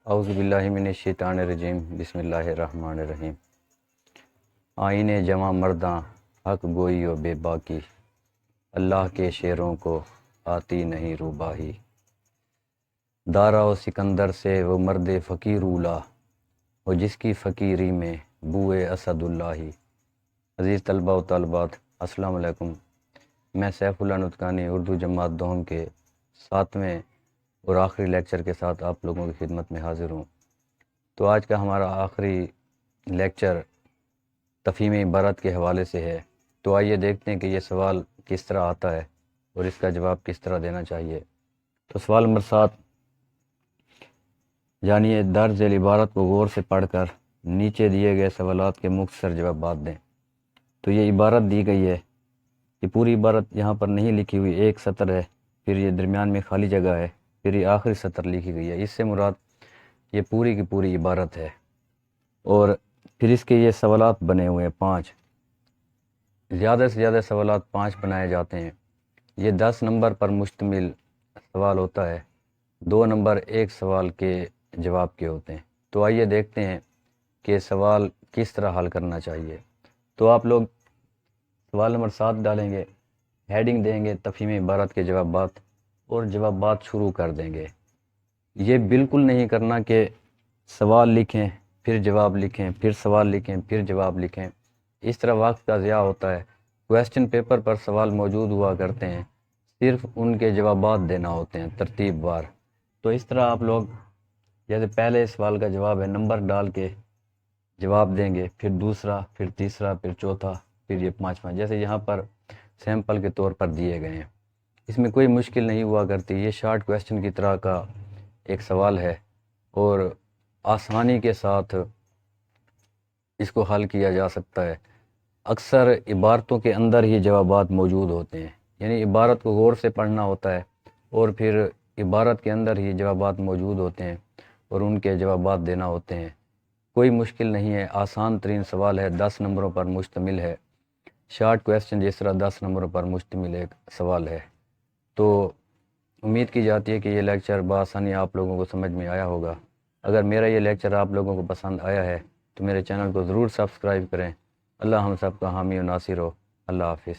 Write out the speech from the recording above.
اعوذ باللہ من الشیطان الرجیم بسم اللہ الرحمن الرحیم۔ آئین جمع مرداں حق گوئی و بے باکی، اللہ کے شعروں کو آتی نہیں روباہی۔ دارا و سکندر سے وہ مرد فقیر اولا، وہ جس کی فقیری میں بوئے اسد اللہ۔ عزیز طلبہ و طالبات، السلام علیکم۔ میں سیف اللہ نطقانی اردو جماعت دوم کے 7ویں اور آخری لیکچر کے ساتھ آپ لوگوں کی خدمت میں حاضر ہوں۔ تو آج کا ہمارا آخری لیکچر تفہیم عبارت کے حوالے سے ہے۔ تو آئیے دیکھتے ہیں کہ یہ سوال کس طرح آتا ہے اور اس کا جواب کس طرح دینا چاہیے۔ تو سوال نمبر 7، یعنی درج ذیل عبارت کو غور سے پڑھ کر نیچے دیے گئے سوالات کے مختصر جوابات دیں۔ تو یہ عبارت دی گئی ہے، یہ پوری عبارت یہاں پر نہیں لکھی ہوئی، ایک سطر ہے، پھر یہ درمیان میں خالی جگہ ہے، پھر یہ آخری سطر لکھی گئی ہے۔ اس سے مراد یہ پوری کی پوری عبارت ہے، اور پھر اس کے یہ سوالات بنے ہوئے ہیں 5۔ زیادہ سے زیادہ سوالات 5 بنائے جاتے ہیں۔ یہ 10 نمبر پر مشتمل سوال ہوتا ہے، 2 نمبر ایک سوال کے جواب کے ہوتے ہیں۔ تو آئیے دیکھتے ہیں کہ سوال کس طرح حل کرنا چاہیے۔ تو آپ لوگ سوال نمبر 7 ڈالیں گے، ہیڈنگ دیں گے تفہیم عبارت کے جوابات، اور جوابات شروع کر دیں گے۔ یہ بالکل نہیں کرنا کہ سوال لکھیں پھر جواب لکھیں، پھر سوال لکھیں پھر جواب لکھیں، اس طرح وقت کا ضیاع ہوتا ہے۔ کویسچن پیپر پر سوال موجود ہوا کرتے ہیں، صرف ان کے جوابات دینا ہوتے ہیں ترتیب وار۔ تو اس طرح آپ لوگ جیسے پہلے سوال کا جواب ہے، نمبر ڈال کے جواب دیں گے، پھر دوسرا، پھر تیسرا، پھر چوتھا، پھر یہ 5واں، جیسے یہاں پر سیمپل کے طور پر دیے گئے ہیں۔ اس میں کوئی مشکل نہیں ہوا کرتی، یہ شارٹ کویسچن کی طرح کا ایک سوال ہے، اور آسانی کے ساتھ اس کو حل کیا جا سکتا ہے۔ اکثر عبارتوں کے اندر ہی جوابات موجود ہوتے ہیں، یعنی عبارت کو غور سے پڑھنا ہوتا ہے، اور پھر عبارت کے اندر ہی جوابات موجود ہوتے ہیں اور ان کے جوابات دینا ہوتے ہیں۔ کوئی مشکل نہیں ہے، آسان ترین سوال ہے، 10 نمبروں پر مشتمل ہے۔ شارٹ کویسچن جس طرح 10 نمبروں پر مشتمل ایک سوال ہے۔ تو امید کی جاتی ہے کہ یہ لیکچر بآسانی آپ لوگوں کو سمجھ میں آیا ہوگا۔ اگر میرا یہ لیکچر آپ لوگوں کو پسند آیا ہے تو میرے چینل کو ضرور سبسکرائب کریں۔ اللہ ہم سب کا حامی و ناصر ہو۔ اللہ حافظ۔